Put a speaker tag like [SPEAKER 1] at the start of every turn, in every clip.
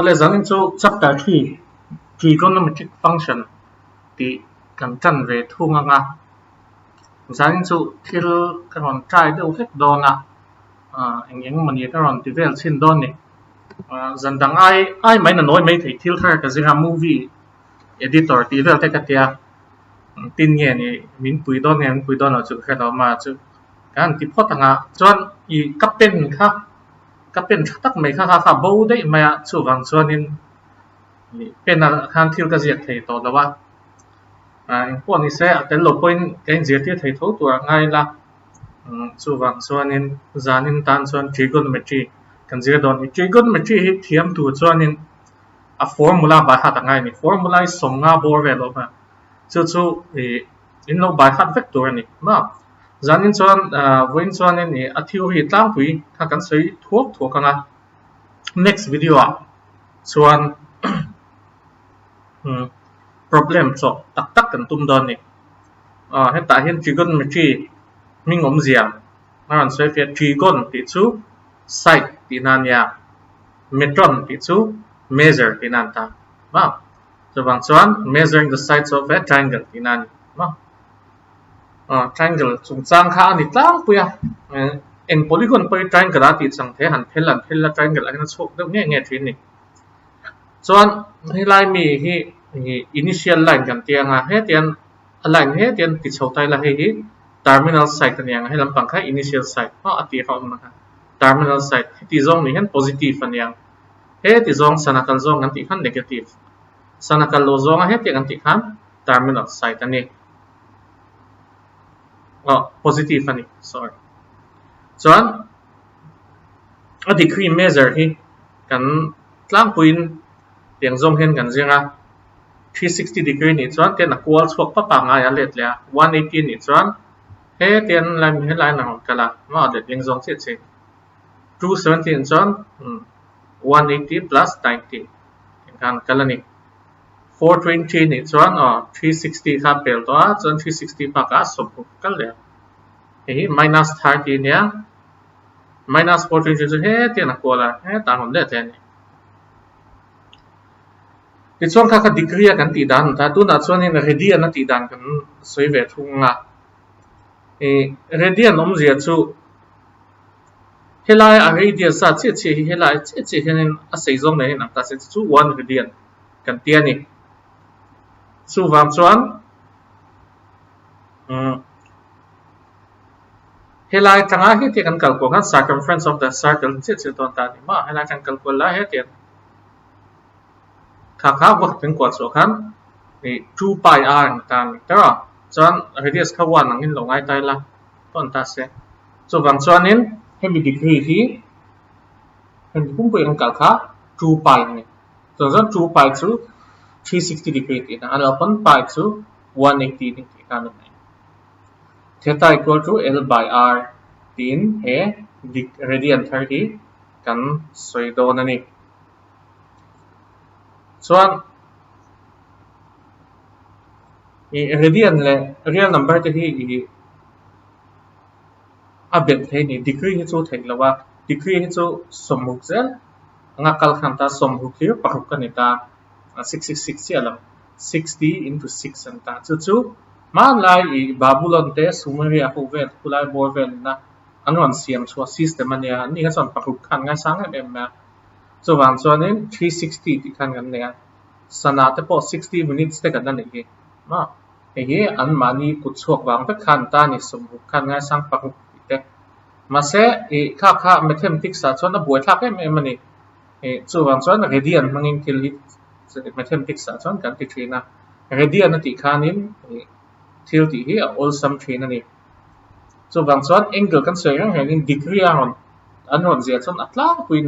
[SPEAKER 1] Lesson into chapter 3 Trigonometric function thì cần chân về thu ngang à dẫn into thil cái còn try đâu hết đòn à anh em mình cái còn thì về xin đòn này dẫn đằng ai mấy là nói mấy thì thil thay cái gì movie editor thì về cái tia tin nghe này mình bùi đòn là chữ cái đó mà chữ cái anh thì phốt thằng à chọn y cấp bên khác cácเป็นตักไม่ข้าบูได้มาสู่วังส่วนนี้เป็นการที่เราเสียที่ตัวแล้วว่าพวกนี้เสียแต่เราเป็นการเสียที่ที่ตัวง่ายละสู่วังส่วนนี้จานินตันส่วน trigonometry กันเสียโดน trigonometry เทียมตัวส่วนนี้formula บาหัดง่ายนี่ formula สมงาบวกเวลาจู่อินเราบาหัด vector นี่มาZanin chuan voin chuan ni a theory tlang pui kha kan sei thuak anga next video chuan problem cho tak kan tum don ni heta hian trigonometry mingom ziam ran sei fe trigon ti chu side ti nan ya metron ti chu measure ti nan ta ma so bang chuan measuring the sides of a triangle ti nan ma triangle chung chang kha ani tlang puya en polygon poi triangle ati chang the han phela triangle ani chok deuh nge thin ni chuan hi lai mi hi initial line kan tianga he tian line he tian ti chhotai la hi terminal side kan yang he lampang kha initial side ati kha ma terminal side ti zong ni hen positive an yang he ti zong sanakal zong an ti khan negative sanakal lo zong he ti an ti khan terminal side ani positive ani sorry chuan a degree measure hi kan tlang puin tiang zong hen kan zinga 360 degree ni chuan ten a kual chhuak pa pa nga ya let le 180 ni chuan he ten lam he line na kala ma de tiang zong che 217 chuan 180 plus 90 kan kala ni 420 ni chuan 360 kha pel to chuan 360 pa ka sob kal le hi minus 30 nia minus 420 chu he tian a kola he ta hom le ten ti chuan kha degree kan ti dan ta tu na chuan in radian ti dan kan soi ve thunga radian om zia chu helai a radius sa che helai che hian a sei zong nei na ta se chu 1 radian kan tia ni chu wang chuan helai tanga hi ti kan calculate kan circumference of the circle che ton ta ni ma helai kan calculate la he tian kha wak ten kwa so khan ni 2 pi r ta ni ta chuan radius kha 1 ang in lo ngai tai la ton ta se chu wang chuan in hemi degree hi hemi pum pui kan kal kha 2 pi ni so 2 pi chu 360 degree ti na an upon pi chu 180 ni ti kan ni theta equal to L by R tin he radian 30 kan soi don ani chuan radian le real number te hi a bet the ni degree hi chu thei lawa degree hi chu somuk zel anga kal khan ta somuk hi paruk kan ta 666 alam 60 into 6 anta chu man lai babylon te sumeria ho vet kulai borvel na anon siam chua system ania ni ka chon paruk khan nga sang em ma so wang chuan in 360 ti khan kan ne sana te po 60 minutes te kan na ni ma he an mani ku chok wang pe khan ta ni somuk khan nga sang paruk te ma se kha mathematics sa chuan a buai thak em ani chu wang chuan radian mangin thil hi mathematics sa chuan kan ti thina radian ti khanin thil ti hi all sum thina ni chu wang chuan angle kan soi rang in degree anon zia chuan atlang puin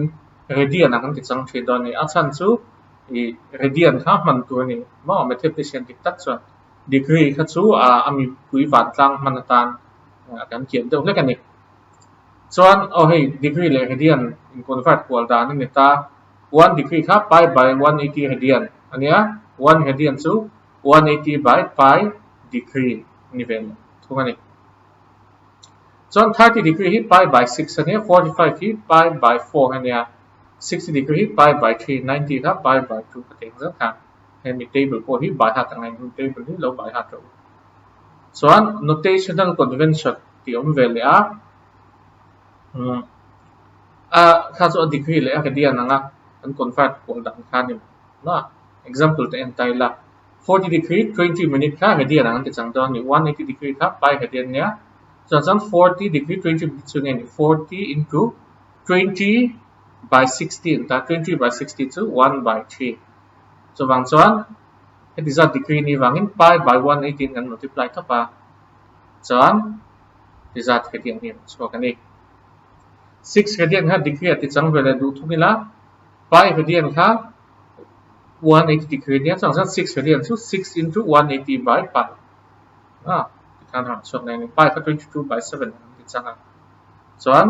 [SPEAKER 1] radian ang ti chang the don ni a chan chu radian kha man tu ni ma mathematician ti tak chuan degree kha chu ami pui van tlang manatan kan kiam deuh le kan ni chuan hey degree le radian in convert kwal dan ni ta 1 degree kha pi by 180 radian ania 1 radian chu 180 by pi degree ni vel thungani chuan 30 degree hi pi by 6 ania 45 hi pi by 4 ania 60 degree pi by 3 90 ครับ pi by 2ก็เต็งซะครับให้มี table พวกที่ by หักไง table ที่เรา by หักเราส่วน notational convention ที่ผมเวลเลยค่าส่วน degree เลยก็เดียนนะอัน convert พวกดังค่านี่นะ example ตัวเองไตละ40 degree 20 minute ค่าก็เดียนนะอันที่จังตอนนี้180 degree ครับ pi ก็เดียนเนี่ยส่วน40 degree 20 minute ส่วนนี้40 into 20 by 60 entah 20 by 62 1 by 3 so bang chuan he dizat degree ni wangin pi by 118 kan multiply thapa chuan dizat hedian hi so kan ni 6 hedian ha degree ati chang vela du thumila pi hedian kha 180 degree ni chang 6 hedian so 6 into 180 by pi kan ha so nai ni pi kha 22 by 7 ti chang ha chuan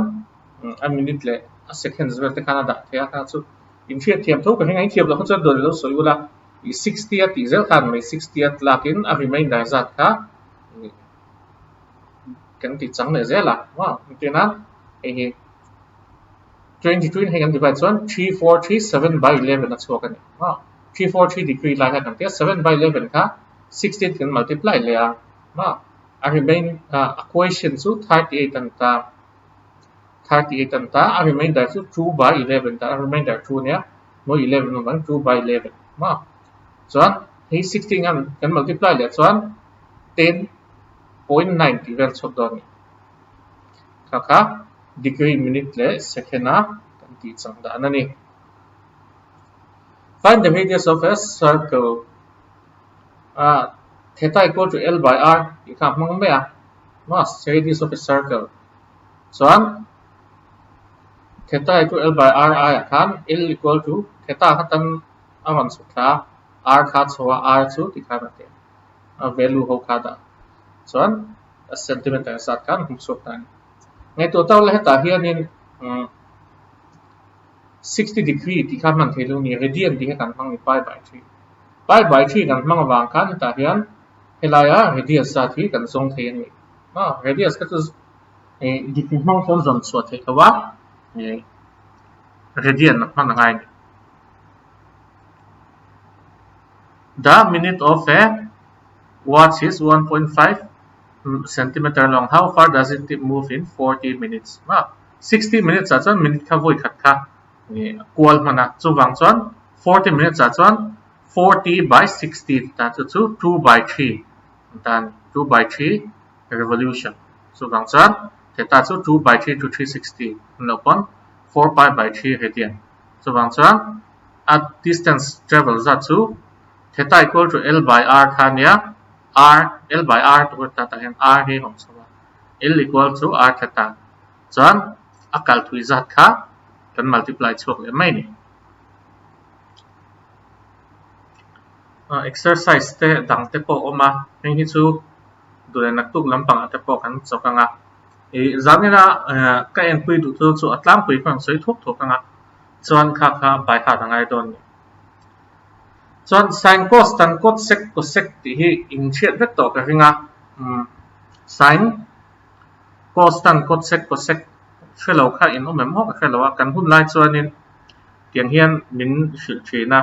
[SPEAKER 1] a minute le a second vel te kana da thea ka chu in thiam thiam tho ka hengai thiam lo khan chu dor lo soi ula 60 at zel khan mai 60 at lakin a remainder zat ka kan ti chang le zela wa tena e 22 hengan divide chuan 3437 by 11 a chu kan wa 343 degree la kan te 7 by 11 ka 16 kan multiply le a a remain equation chu 38 an ta 38 and ta a remainder to 2 by 11 ta a remainder 2 nya no 11 no 2 by 11 ma chuan he 16 an kan multiply le chuan 10.90 vel chok don ni kha degree minute le second a kan ti chang da na ni find the radius of a circle theta equal to L by R you can mang me mass radius of a circle chuan theta equal L by R I kan L equal to theta khatan aman sukha R kha chwa R chu tikha rate a value ho kha da chuan a centimeter sat kan hum sok tan ngai total le ta hian in 60 degree tikha man thelu ni radian ti kan mang ni pi by 3 kan mang wang kan ta hian helaya radius sa thi kan song the ni radius ka chu degree mang son zon chwa the kawa radian man ngai the minute of a watch is 1.5 centimeter long how far does it move in 40 minutes 60 minutes a chuan minute kha voi khat kha kwal mana chu wang chuan 40 minutes a chuan 40 by 60 ta chu 2 by 3 dan 2 by 3 revolution so wang chuan theta chu 2 by 3 to 360 upon 4 pi by 3 radian so wang chuan at distance travel za chu theta equal to L by R khania R L by R to ta ta hen R he hom sawa L equal to R theta chuan akal thui zat kha kan multiply chok le mai ni exercise te dang te po oma heng hi chu dure nak tuk lampang ate po kan chokanga zamina ka en pui du chu atlam pui phang soi thok thokanga chuan kha bai kha dangai don ni chuan sin cos tan cos sec cosec ti hi in thiat vek to ka ringa sin cos tan cos sec cosec fellow kha in omem ho ka fellow kan hun lai chuan in tiang hian min hil thina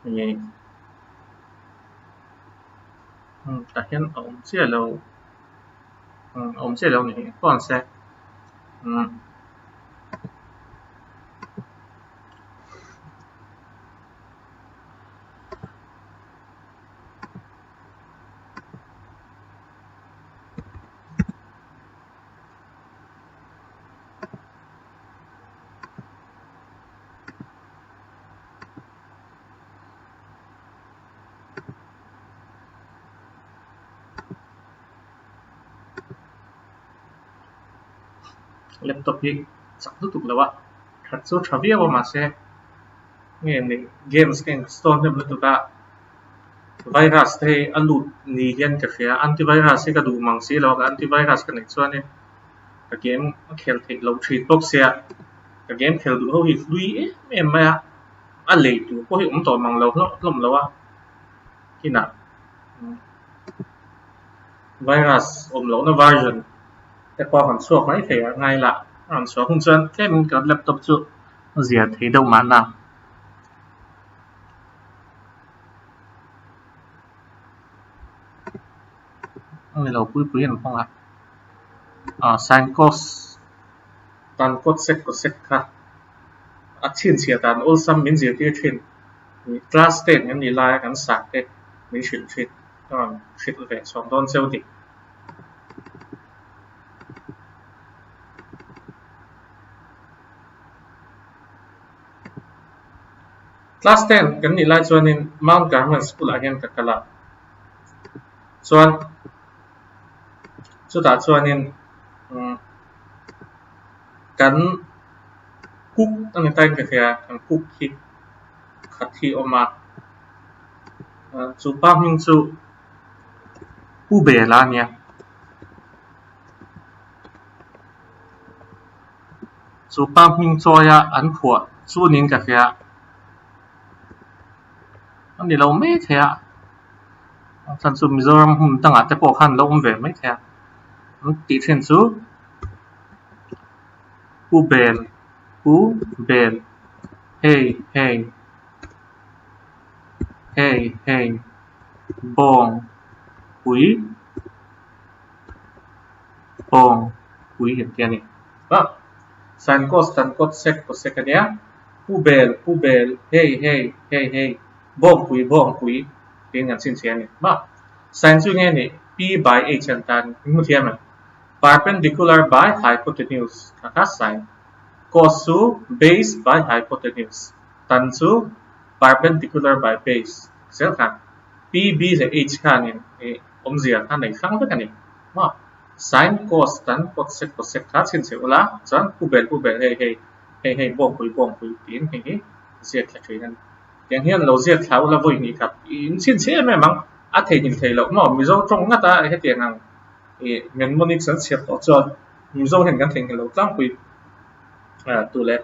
[SPEAKER 1] ni ta hian om che lo ni kon se laptop hi chak tu tuk lawa khat chu thavia wa ma se nge ni games ken store ne blu ka virus te alut ni hian ka khia antivirus ka du mang si lo ka antivirus ka nei chuan ni ka game khel thei lo thri tok sia ka game khel du ho hi lui em ma a le tu ko hi to mang lo lom lawa kina virus lo na versionแต่พอมันสวกไม่เสียไงล่ะมันสวกคุณชวนแค่มึงกับแล็ปท็อปจุ Dìa thấy đâu mà nào. Người lâu quý hình không ạ. Sin cos tan cosec cosec ha. Chin chia tan all sum min dìa tia chin. Class 10 ngân đi lai gắn sạc tết. Mình chuyển chuyển. Chuyển về xong đón sâu đi. Class 10 kan nilai chuanin Mount Carmel School again kakala chuan chuta chuanin kan cook ani tain ka khia kan cook hi khathi oma chu pa hming chu pu be la nia chu pa hming choya an phua chunin ka khia an ni lo me thea chan chu Mizoram hum tanga te po khan lo ve me thea ti then chu pu bel hey hey hey hey bong quý bong quý hiện tiền này sin cos tan cos sec cosec ania pu bel hey hey hey hey bong quý tiếng ngắn xin xiên này sin chu nghe này p by h chân tan mu thiam này perpendicular by hypotenuse kha sin cos chu base by hypotenuse tan chu perpendicular by base sel khan p b là h khan này zia khan này khang với cái này sin cos tan cosec kha xin sẽ ula chan pu bel hey bong quý tiếng hey zia kha chuyện này tiếng hiền lâu zia kha ula vui ni kap in xin sẽ mà mang thầy nhìn thầy lâu mà Mizo trong ngắt ta hết tiền hàng ngân monic sẵn xếp đó cho Mizo hiện ngân thầy lâu tăng quý tụ lệ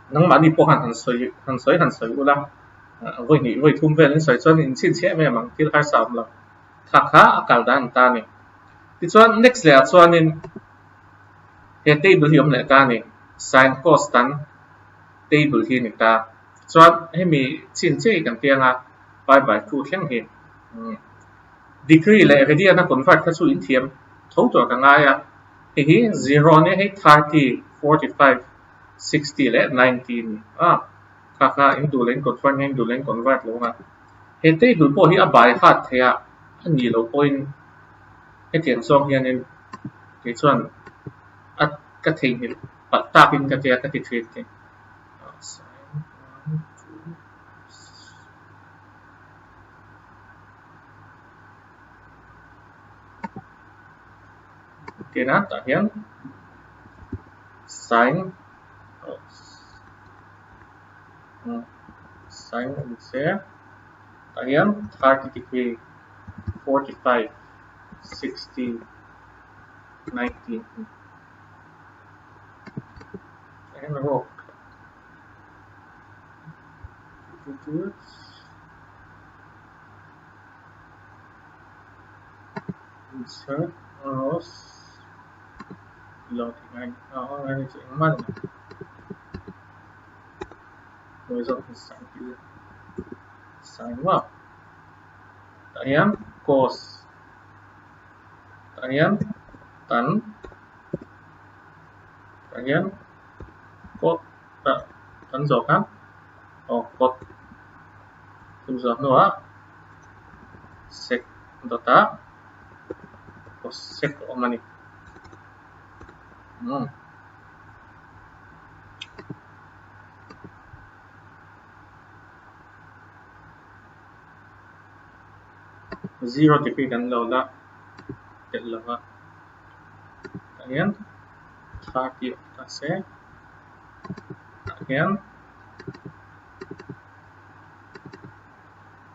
[SPEAKER 1] nắng mà đi po hàn soi ula vui ni vui thum về lên soi cho nên xin sẽ mà mang kia hai sao là khá akal dan ta này thì cho next là cho nên hiện table hiểm lại ta này sin cos tan table hi này ta choให้มีชิ้นเจกันเตียงby คู่แข่งเห็นdegree เลยไอ้ที่นั่น convert เข้าสู่อินเทียมทั้งตัวกันง่ายเฮ้ย0เนี่ยให้30 45 60และ19ค่าอินดูเลน convert อินดูเลน convert ลงเฮ้ยที่ดูพอที่อบายขาดเทียอันนี้เราpoint ให้เทียมสองเฮียนที่ส่วนกระถิ่นปัตตาพินกระเทียกระติดเทียนKena tahian sin sẽ tahian 30 degree 45 60 19 and rock insert rows loading anh chuyện mạnh rồi rộng sáng vào tahian cos tahian tan tahian cos tan gió khác cos tum gió nữa sec data cosec omani zero degree kan lo la tet lo again 30 ta se again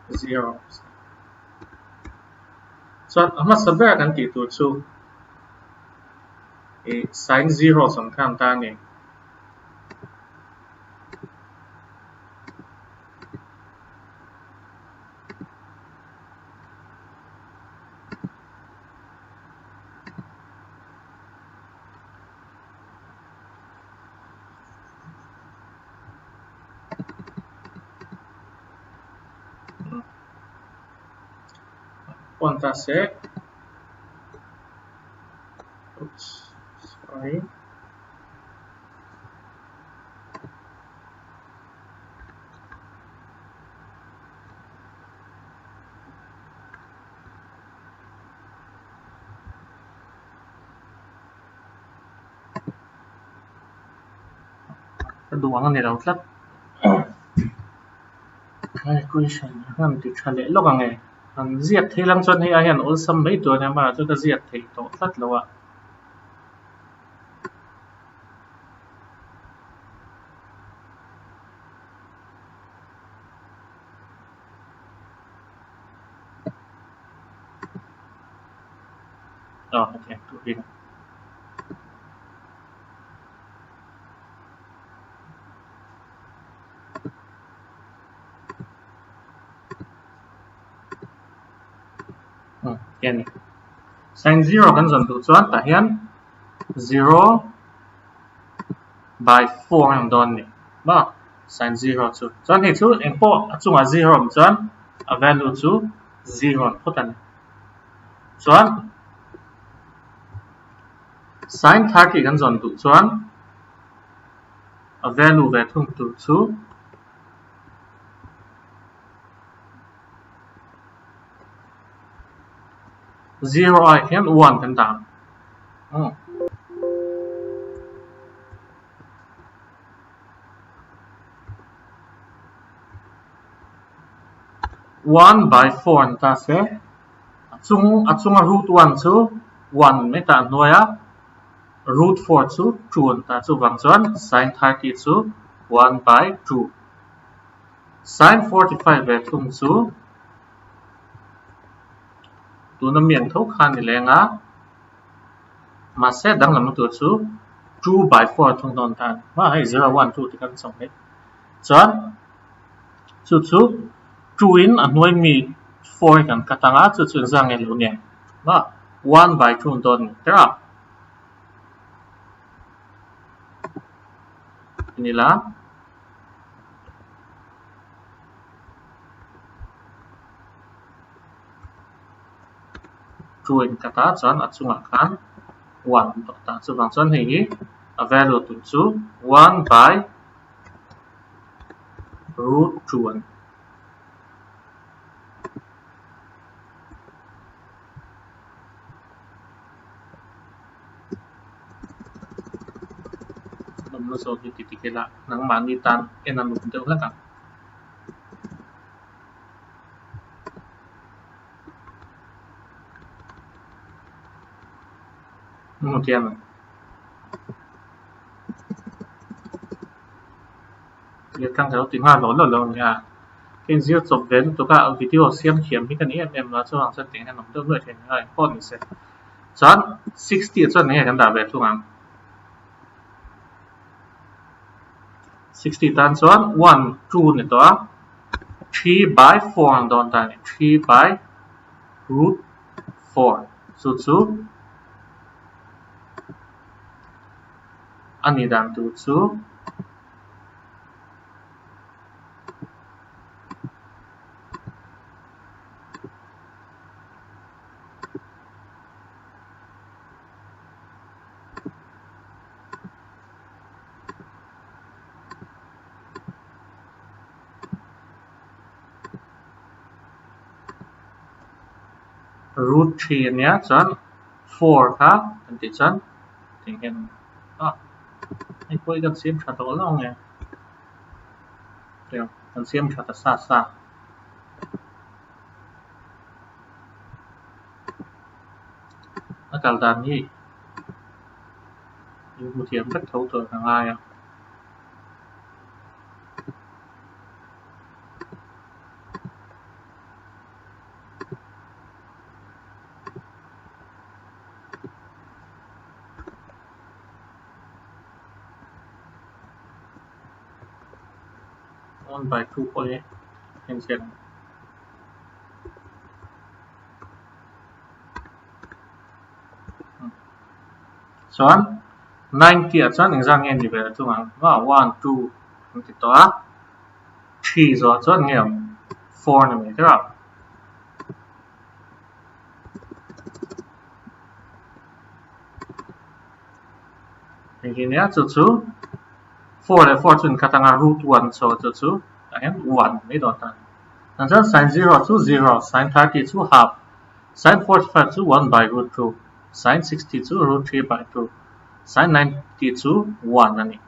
[SPEAKER 1] 0 so ama sabra kan ti tu chu sin 0 สำคัญตาเนี่ย on ta sẽ oops sorry đuổi anh này đâu lắm equation hắn thì trả lệ lúc này hắn diệt thì lăng chân hay anh ôn xâm mấy tuổi này mà chúng ta diệt thì tốt rất lâu ạ ok tụi đi này sin 0 kan dần tụ chuan ta hian 0 by 4 ang don ni ba sin 0 chu chuan hi chu engpo chunga 0 chuan a value chu 0 phutan chuan sin 30 kan dần tụ chuan a value ve thung tụ chu zero ai hian 1 kan dang 1 by 4 ta sẽ chung root 1 chu 1 mấy ta nuôi á root 4 chu chuan ta chu vang chuan sin 30 chu 1 by 2 sin 45 về thung chu tu na miang thau khan ni lenga mà sẽ đăng làm tu chu 2 by 4 thung don tan ma hai 0 1 2 thì kan song đấy chuan chu chuin an nuôi mi 4 kan katanga chu chuan zang nge lo ne ba 1 by 2 don tera inilah chuin kata chuan a chunga khan 1 ta chu wang chuan hei a value tu chu 1 by root chuan nó so với cái là nắng bán đi tan em làm một điều rất cả một tiền này việc căng thẳng tiếng Hoa lỗ nha cái gì chụp đến tôi cả video xem kiếm cái này em nói cho hàng dân tiếng Hàn nó được người thì này con sẽ chọn 60 cho này kan da ve thung ang 60 tan chuan 1 2 ni to 3 by 4 ang don ta 3 by root 4 chu ani dang tu chu root 3 nya chuan 4 kha kan ti chuan ting hen ai koi kan sim tha to long nge teo kan sim tha ta sa akal dan hi yu thiam rất thấu to thằng ai à by 2 point tension chuan 90 a chuan exam nge ni ve chu ang wa 1 2 ti to 3 zo chuan nge 4 ni me tra hi nia chu 4 le 4 chun katanga root 1 so chu and 1 mai do ta and then sin 0 to 0 sin 30 to half sin 45 to 1 by root 2 sin 60 to root 3 by 2 sin 90 to 1 ani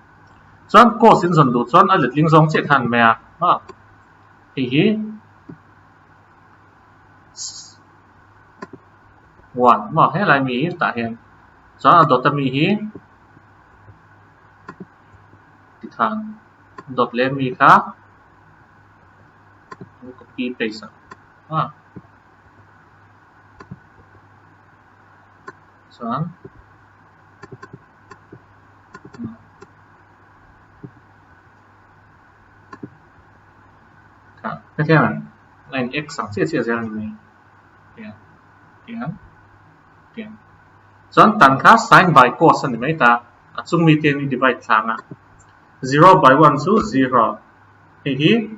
[SPEAKER 1] chuan cos in zon du chuan a letling zong chet han me a ha hi 1 ma he lai mi ta hian chuan a dot mi hi ti than dot le mi kha copy paste ha chuan cái theo này line x sang chia chia ra này tiền chọn tan khá sin by cos này mấy ta chung mi tiền divide thang à 0 by 1 to 0 hi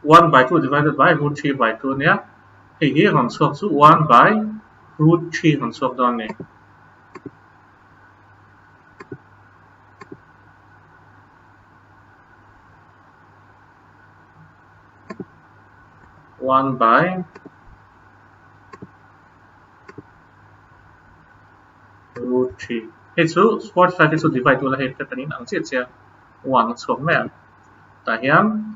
[SPEAKER 1] 1 by 2 divided by root 3 by 2 nhé hi còn số số 1 by root 3 còn số đó này 1 by root 3 hết số 45 cái số divide là hết cái này nặng chết chưa 1 xuống mẹ tại hiếm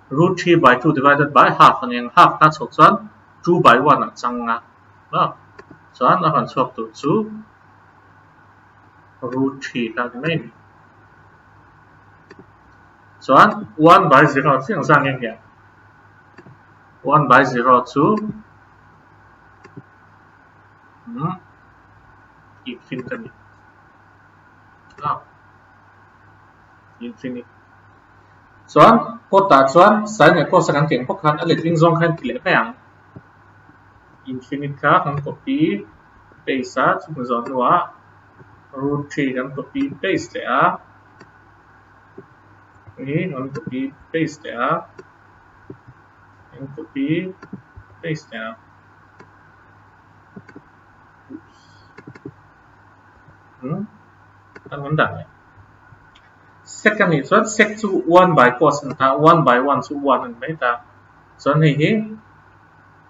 [SPEAKER 1] root 3 by 2 divided by half and then half ta số chọn 2 by 1 là chăng à đó chọn là phần số từ 2 root 3 ta cái này chọn 1 by 0 tiếng sang nghe kìa 1 by 0 to infinity infinity chuan kota chuan sin ne cos kan tiang phok khan a letling zong khan kile pang infinite ka kan copy paste a chung zon wa root 3 kan copy paste a ni kan copy paste a kan copy paste a anh muốn đặt này second is what sec to 1 by cos and 1 by 1 to 1 and mấy ta so này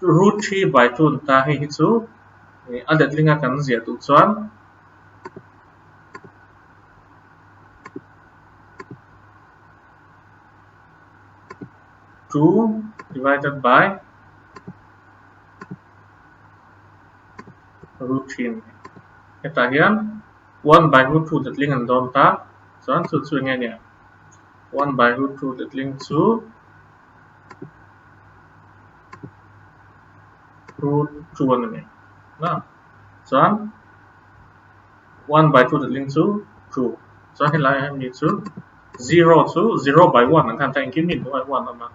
[SPEAKER 1] root 3 by 2 ta hi chu anh đặt linh kan zia tu chuan 2 divided by root 3 kita hian 1 by root 2 that link and don ta so an chu chu nghe nè 1 by root 2 that link to root 2 này na so an 1 by 2 that link to 2 so hiện lại em need to 0 to 0 by 1 anh ta infinite by 1 mà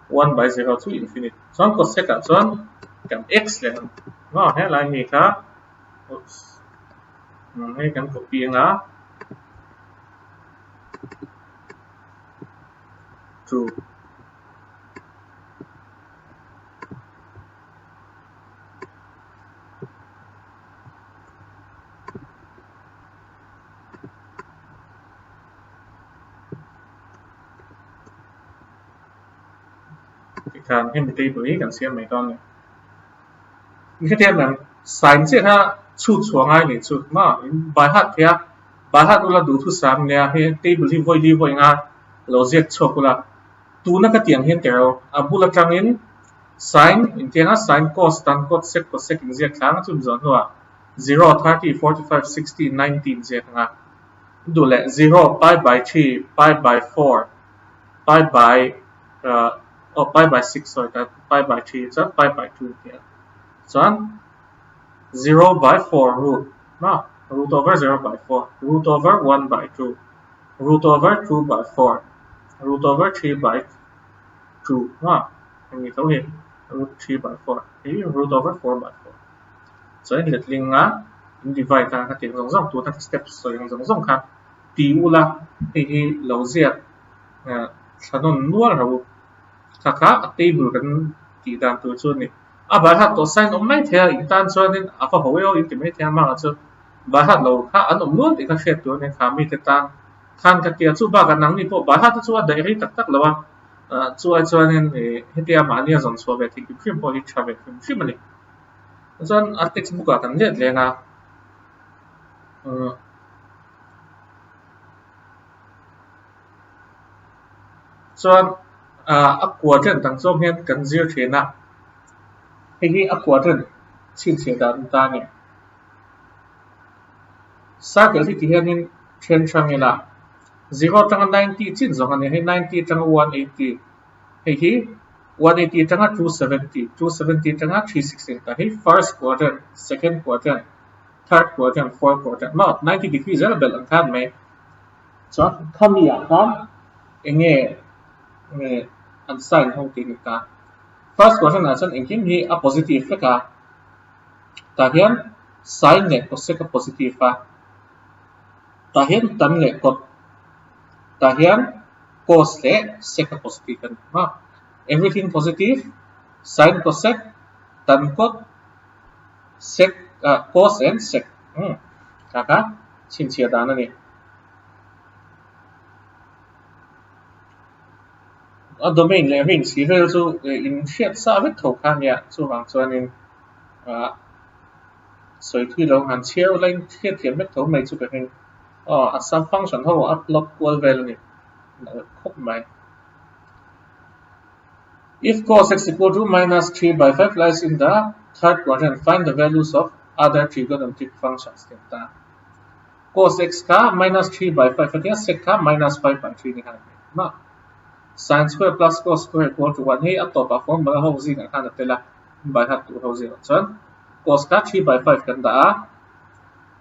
[SPEAKER 1] 1 by 0 to infinite so an có set up so an cảm x lên nó hiện lại mi khá hay kan copy nga 2 kan hem table kan xem mấy con này cái thêm là sin chết ha chút xuống ai này chút mà bài hát thế bài hát là đủ thứ sáng nè hay table đi voi nga logic chọc là tu na cái tiếng hiện theo abu là trang in sin in tiếng á sin cos tan cos sec in z kháng chum zon hoa 0 30 45 60 19 z nga đủ lệ 0 pi by 3 pi by 4 pi by pi by 6 sorry that pi by 3 so pi by 2 here so 0 by 4 root no root over 0 by 4 root over 1 by 2 root over 2 by 4 root over 3 by 2 no mình thấu hiện root 3 by 4 thì root over 4 by 4 so in let ling nga in divide ta ka tiếng giống tu ta steps so giống giống khác tí u la thì lâu diệt sanon nual raw kaka table kan ti dan tu chu ni a ba ha to sign on mai the in tan chuan in a fa ho yo in ti mai the ma chu bài hát lâu khá ăn luôn thì các xe tuổi này khá mi cái tang khan cái kia chú ba cái nắng đi bộ bài hát chú đại ri tắc tắc lâu chú ai cho nên hết tiệt mà nia dọn số về thì phim body travel phim này dọn article book cái này lên à dọn quadrant tăng số hiện cần zero thế nào thì quadrant xin sẽ đạt ta này sa cái thì hiện trên trang là 0 trang 90 chín giống anh hay 90 trang 180 hay 180 trang 270 270 trang 360 ta hay first quadrant second quadrant third quadrant fourth quadrant not 90 degrees là bel ang kan mai so kami ya kan enge an sign hong tin ka first quadrant na chan engkim hi a positive ka ta hian sin ne cosec a positive fa ta hian tan le cot ta hian cos le sec a positive kan ha everything positive sin cosec tan cot sec cos and sec kaka chin chia dan ani a domain le ring si vel chu in hriat sa vek tho khan ya chu wang chuan in soi thui lo han chiao line hriat thiam vek tho mai chu ka hin some function ho upload equal value ni khop mai if cos x equal to minus 3 by 5 lies in the third quadrant, find the values of other trigonometric functions. Cos x ka minus 3 by 5 again sec ka minus 5 by 3 ni kan ma sin square plus cos square equal to 1 hey up to pa formula ho zing kan tela by hat to ho zing chon cos ka 3 by 5 kan da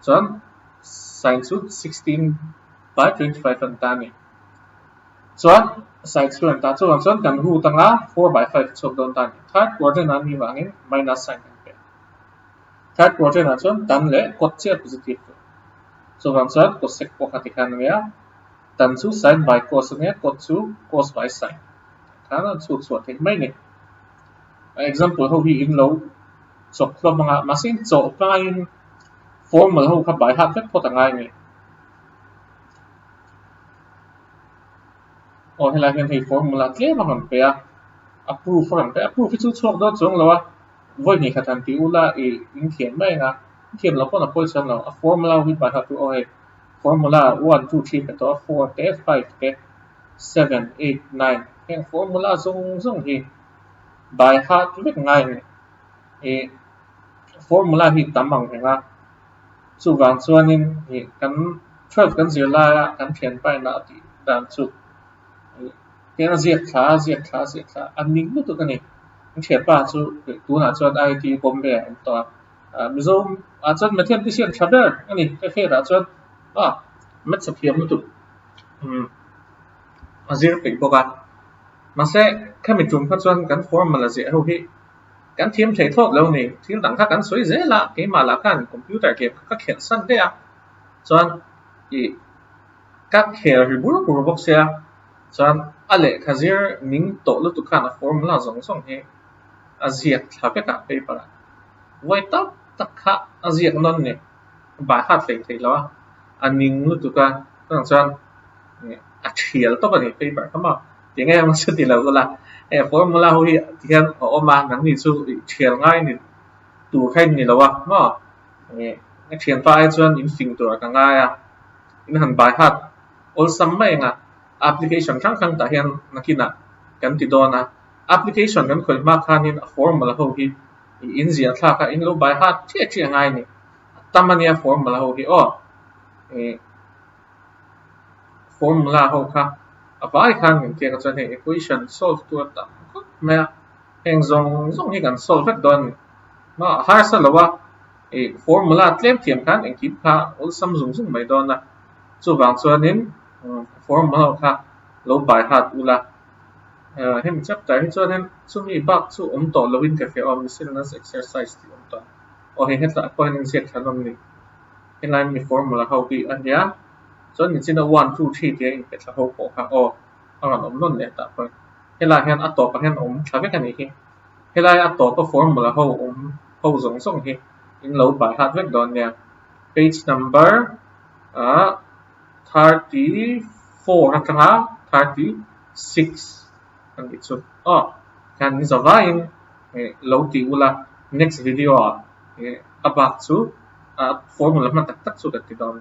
[SPEAKER 1] chon sin su 16 by 25 kan ta ni chon sin square ta chon kan hu tanga 4 by 5 chok don ta ni third quadrant an mi wangin minus sin kan pe third quadrant an chon tan le cot che positive so wang chon cosec po khatikan mea tan chu sin by cos ne cot chu cos by sin kana chu chu thei mai ni example ho hi in lo chok lo manga masin chok pa in formula ho kha by hat vek po tangai ni o hela hian hei formula tle ma han pe approve ran pe approve chu chok do chong lo wa voi ni khatan ti ula in thian mai nga thian lo pon a poi chan lo a formula with by hat to o he formula 1 2 3 pe to 4 te 5 te 7 8 9 he formula zong hi by hat vek ngai ni formula hi tamang nga chu wang chuan in kan 12 kan zir la kan thian pai na ti dan chu cái diệt khá an ninh lúc cái này thiệt ba chú tú là cho IT bom bè to Mizo cho mấy thiên cái chuyện chập đấy cái này cái khi đã cho mất sập hiểm lúc diệt bị bóc mà sẽ khi mình dùng phát cho cái form là dễ hầu hết cái thêm thấy thôi lâu này thì đẳng các cái suy dễ là cái mà là cái computer game các hiện sẵn đấy cho thì các hệ reboot của Roblox cho ale khazir ning to lu tu khana formula zong song he aziat thape ka paper vai tak kha aziat non ne ba hat fe thei lo aning lu tu ka tang chan a thial to bani paper kama tinga ma se ti lo la formula ho hi tian o ma nang ni chu thial ngai ni tu khain ni lo wa ma ne thian pa ai chuan in fing tur ka ngai in han ba hat all sam mai nga application thang khang ta hian nakina kan ti dona application kan khoi ma khanin a formula ho hi in zia thla ka in lo by heart che ngai ni tamania formula ho hi formula ho kha a vai khan min te ka chan he equation solve tu ta ma heng zong hi kan solve vek don ma har sa lawa formula tlem thiam khan eng ki kha ol sam zung mai don na chu wang chuanin formula kha lo by heart ula hem chapter hi chuan hem chumi bak chu to lovin cafe miscellaneous exercise ti to o he heta point set thanom ni inline mi formula how bi ania chuan ni china 1 2 3 te in petla ho ko kha angan non le ta point hela hian a to pa hian thawe kan hi hela a to pa formula ho ho zong hi in lo by heart vek don nia page number 34 atanga 36 ang itsu kan ni zavain lo ti ula next video about chu formula man tak tak chu dat ti daw